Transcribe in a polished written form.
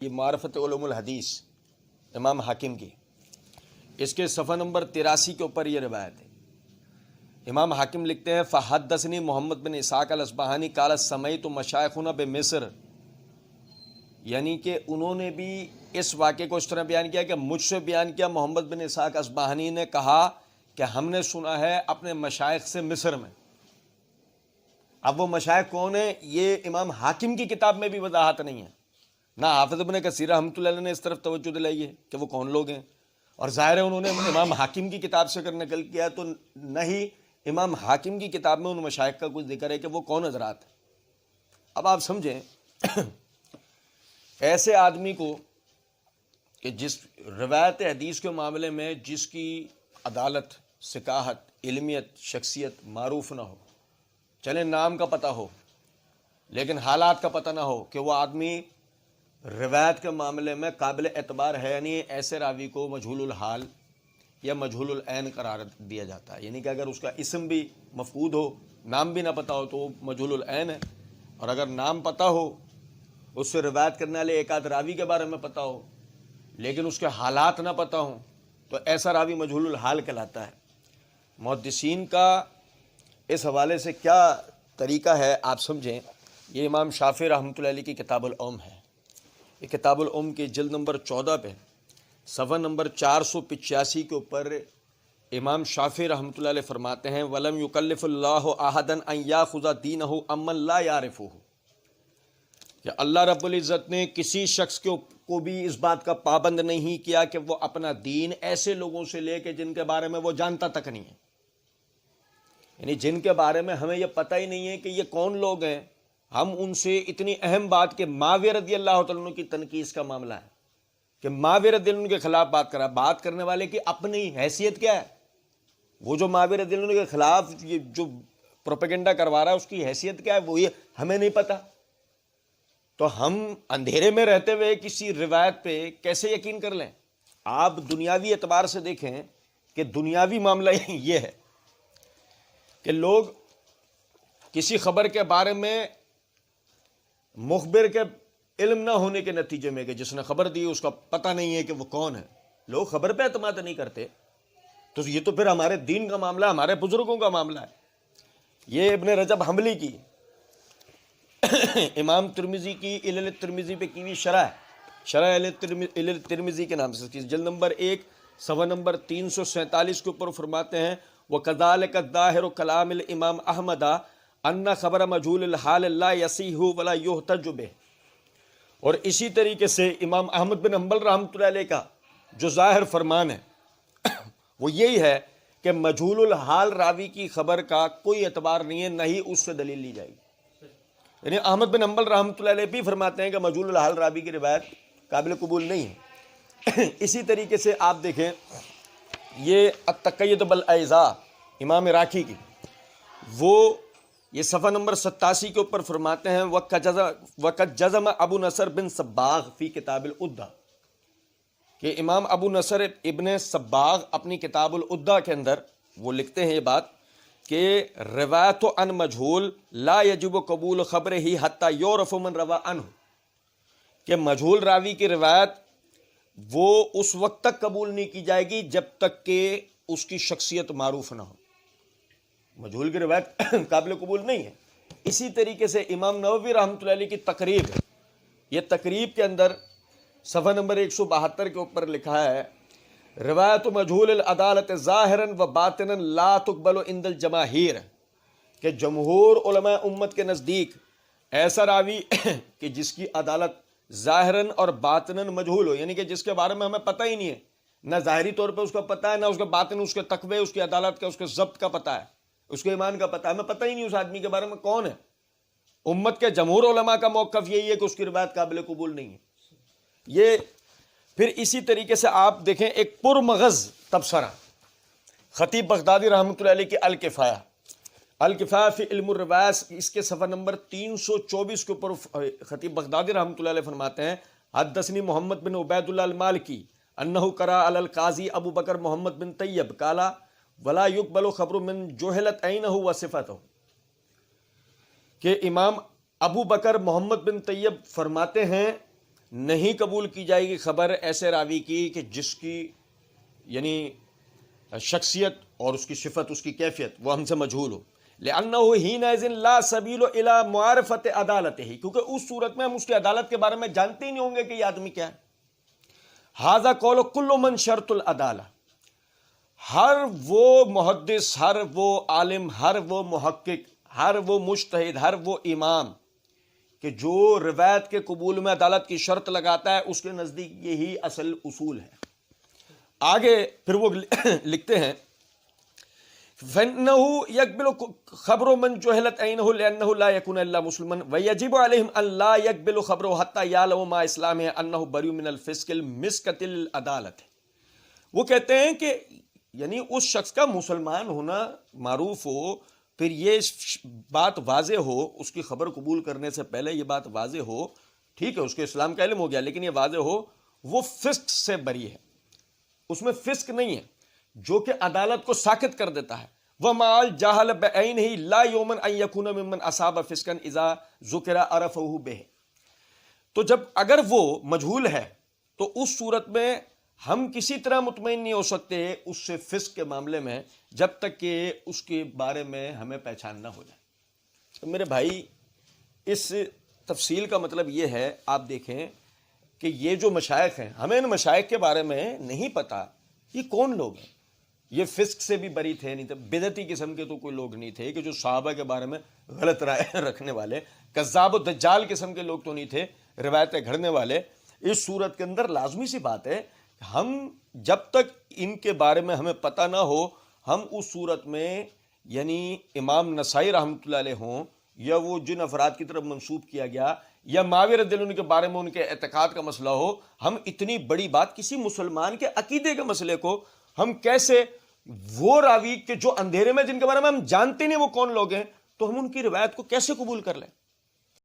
یہ معرفت علوم الحدیث امام حاکم کی، اس کے صفحہ نمبر 83 کے اوپر یہ روایت ہے۔ امام حاکم لکھتے ہیں فحدثنی محمد بن اسحاق الاصبہانی قال سمعت مشایخنا بمصر، یعنی کہ انہوں نے بھی اس واقعے کو اس طرح بیان کیا کہ مجھ سے بیان کیا محمد بن اسحاق اصبہانی نے کہا کہ ہم نے سنا ہے اپنے مشائخ سے مصر میں۔ اب وہ مشائخ کون ہیں یہ امام حاکم کی کتاب میں بھی وضاحت نہیں ہے، نہ حافظ ابن کثیر رحمۃ اللہ علیہ نے اس طرف توجہ دلائی ہے کہ وہ کون لوگ ہیں، اور ظاہر ہے انہوں نے امام حاکم کی کتاب سے اگر نقل کیا تو نہ ہی امام حاکم کی کتاب میں ان مشائخ کا کچھ ذکر ہے کہ وہ کون حضرات ہیں۔ اب آپ سمجھیں ایسے آدمی کو کہ جس روایت حدیث کے معاملے میں جس کی عدالت، ثقاہت، علمیت، شخصیت معروف نہ ہو، چلے نام کا پتہ ہو لیکن حالات کا پتہ نہ ہو کہ وہ آدمی روایت کے معاملے میں قابل اعتبار ہے، یعنی ایسے راوی کو مجہول الحال یا مجہول العین قرار دیا جاتا ہے، یعنی کہ اگر اس کا اسم بھی مفقود ہو، نام بھی نہ پتہ ہو تو وہ مجہول العین ہے، اور اگر نام پتہ ہو، اس سے روایت کرنے والے ایک آدھ راوی کے بارے میں پتہ ہو لیکن اس کے حالات نہ پتہ ہوں تو ایسا راوی مجہول الحال کہلاتا ہے۔ محدثین کا اس حوالے سے کیا طریقہ ہے آپ سمجھیں، یہ امام شافعی رحمۃ اللہ علیہ کی کتاب الام ہے، یہ کتاب الام کی جلد نمبر 14 پہ صفحہ نمبر 485 کے اوپر امام شافعی رحمۃ اللہ علیہ فرماتے ہیں وَلَمْ يُكَلِّفُ اللَّهُ أَحَدًا أَنْ يَأْخُذَ دِينَهُ عَمَّنْ لَا يَعْرِفُهُ، کہ اللہ رب العزت نے کسی شخص کو بھی اس بات کا پابند نہیں کیا کہ وہ اپنا دین ایسے لوگوں سے لے کہ جن کے بارے میں وہ جانتا تک نہیں ہے، یعنی جن کے بارے میں ہمیں یہ پتہ ہی نہیں ہے کہ یہ کون لوگ ہیں، ہم ان سے اتنی اہم بات کہ معاویہ رضی اللہ تعالیٰ عنہ کی تنقیص کا معاملہ ہے کہ معاویہ رضی اللہ عنہ کے خلاف بات کرنے والے کی اپنی حیثیت کیا ہے، وہ جو معاویہ رضی اللہ عنہ کے خلاف یہ جو پروپیگنڈا کروا رہا ہے اس کی حیثیت کیا ہے وہ یہ ہمیں نہیں پتہ، تو ہم اندھیرے میں رہتے ہوئے کسی روایت پہ کیسے یقین کر لیں؟ آپ دنیاوی اعتبار سے دیکھیں کہ دنیاوی معاملہ یہ ہے کہ لوگ کسی خبر کے بارے میں مخبر کے علم نہ ہونے کے نتیجے میں کہ جس نے خبر دی اس کا پتہ نہیں ہے کہ وہ کون ہے، لوگ خبر پہ اعتماد نہیں کرتے، تو یہ تو پھر ہمارے دین کا معاملہ ہے، ہمارے بزرگوں کا معاملہ ہے۔ یہ ابن رجب حنبلی کی امام ترمذی کی علل ترمذی پہ کی ہوئی شرح ہے، شرح علل ترمذی کے نام سے، جلد نمبر 1 صفحہ نمبر 347 کے اوپر فرماتے ہیں وَكَذَلِكَ الظَّاهِرُ كَلَامِ الْإِمَامِ أَحْمَدَ أَنَّ خَبَرَ مَجْهُولِ الْحَالِ لَا يَصِحُّ وَلَا يُحْتَجُّ بِهِ، اور اسی طریقے سے امام احمد بن حنبل رحمۃ اللہ علیہ کا جو ظاہر فرمان ہے وہ یہی ہے کہ مجہول الحال راوی کی خبر کا کوئی اعتبار نہیں ہے، نہ ہی اس سے دلیل لی جائے گی، یعنی احمد بن حنبل رحمۃ اللہ علیہ بھی فرماتے ہیں کہ مجہول الحال راوی کی روایت قابل قبول نہیں ہے۔ اسی طریقے سے آپ دیکھیں یہ التقید بالاعضاء امام عراقی کی، وہ یہ صفحہ نمبر 87 کے اوپر فرماتے ہیں وقد جزم ابو نصر بن صباغ فی کتاب العدہ، کہ امام ابو نصر ابن صباغ اپنی کتاب العدہ کے اندر وہ لکھتے ہیں یہ بات کہ روایت عن مجہول لا یجب قبول خبر ہی حتی یعرف من روا عنہ، کہ مجہول راوی کی روایت وہ اس وقت تک قبول نہیں کی جائے گی جب تک کہ اس کی شخصیت معروف نہ ہو، مجہول کی روایت قابل قبول نہیں ہے۔ اسی طریقے سے امام نووی رحمۃ اللہ علیہ کی تقریب ہے، یہ تقریب کے اندر صفحہ نمبر 172 کے اوپر لکھا ہے روایت مجہول العدالت ظاہرا و باطنا لا تقبل عند الجماہیر، کہ جمہور علماء امت کے نزدیک ایسا راوی کہ جس کی عدالت ظاہراً اور باطناً مجہول ہو، یعنی کہ جس کے بارے میں ہمیں پتہ ہی نہیں ہے، نہ ظاہری طور پہ اس کا پتہ ہے، نہ اس کے باطن، اس کے تقوی، اس کی عدالت کا، اس کے ضبط کا پتہ ہے، اس کے ایمان کا پتہ ہے، ہمیں پتہ ہی نہیں اس آدمی کے بارے میں کون ہے۔ امت کے جمہور علماء کا موقف یہی ہے کہ اس کی روایت قابل قبول نہیں ہے۔ یہ پھر اسی طریقے سے آپ دیکھیں ایک پرمغز تبصرہ خطیب بغدادی رحمۃ اللہ علیہ کی الکفایہ فی علم الروایت، اس کے صفحہ نمبر 324 کے اوپر خطیب بغدادی رحمۃ اللہ علیہ فرماتے ہیں حدثنی محمد بن عبید اللہ المالکی انہ قرأ علی القاضی ابو بکر محمد بن طیب قال ولا یقبل خبر من جہلت عینہ و صفتہ، کہ امام ابو بکر محمد بن طیب فرماتے ہیں نہیں قبول کی جائے گی خبر ایسے راوی کی کہ جس کی یعنی شخصیت اور اس کی صفت، اس کی کیفیت وہ ہم سے مجہول ہو. لأنه حينئذ لا سبيل إلى معرفة عدالته، کیونکہ اس صورت میں ہم اس کی عدالت کے بارے میں جانتے ہی نہیں ہوں گے کہ یہ آدمی کیا ہے. ھذا قول کل من شرط العدالہ، ہر وہ محدث، ہر وہ عالم، ہر وہ محقق، ہر وہ مجتہد، ہر وہ امام کہ جو روایت کے قبول میں عدالت کی شرط لگاتا ہے، اس کے نزدیک یہی اصل اصول ہے. آگے پھر وہ لکھتے ہیں فَإِنَّهُ يَقْبِلُ خَبْرُ مَنْ جُهِلَتْ عَيْنُهُ لِأَنَّهُ لَا يَكُونُ إِلَّا مُسْلِمًا وَيَجِبُ عَلَيْهِمْ أَنْ لَا يَقْبِلُ خَبْرُهُ حَتَّى يَعْلَمُوا مَا إِسْلَامِهِ أَنَّهُ بَرِيءٌ مِنَ الْفِسْقِ الْمِسْكَةِ الْعَدَالَةِ. وہ کہتے ہیں کہ یعنی اس شخص کا مسلمان ہونا معروف ہو، پھر یہ بات واضح ہو، اس کی خبر قبول کرنے سے پہلے یہ بات واضح ہو، ٹھیک ہے اس کے اسلام کا علم ہو گیا، لیکن یہ واضح ہو وہ فسق سے بری ہے، اس میں فسق نہیں ہے جو کہ عدالت کو ساکت کر دیتا ہے. وَمَعَ الْجَهَلِ بِعَيْنِهِ لَا يُؤْمَنُ أَن يَكُونَ مِمَّنْ أَصَابَ فِسْقًا إِذَا ذُكِرَ عَرَفَهُ بِهِ. تو جب اگر وہ مجہول ہے تو اس صورت میں ہم کسی طرح مطمئن نہیں ہو سکتے اس سے فسق کے معاملے میں جب تک کہ اس کے بارے میں ہمیں پہچان نہ ہو جائے. تو میرے بھائی اس تفصیل کا مطلب یہ ہے، آپ دیکھیں کہ یہ جو مشائخ ہیں، ہمیں ان مشائخ کے بارے میں نہیں پتا یہ کون لوگ ہیں. یہ فسق سے بھی بری تھے نہیں تھے، بدعتی قسم کے تو کوئی لوگ نہیں تھے کہ جو صحابہ کے بارے میں غلط رائے رکھنے والے، کذاب و دجال قسم کے لوگ تو نہیں تھے، روایتیں گھڑنے والے. اس صورت کے اندر لازمی سی بات ہے ہم جب تک ان کے بارے میں ہمیں پتہ نہ ہو، ہم اس صورت میں یعنی امام نسائی رحمۃ اللہ علیہ ہوں یا وہ جن افراد کی طرف منسوب کیا گیا یا معاویہ رضی اللہ عنہ کے بارے میں ان کے اعتقاد کا مسئلہ ہو، ہم اتنی بڑی بات کسی مسلمان کے عقیدے کے مسئلے کو ہم کیسے وہ راوی کے جو اندھیرے میں جن کے بارے میں ہم جانتے نہیں وہ کون لوگ ہیں، تو ہم ان کی روایت کو کیسے قبول کر لیں؟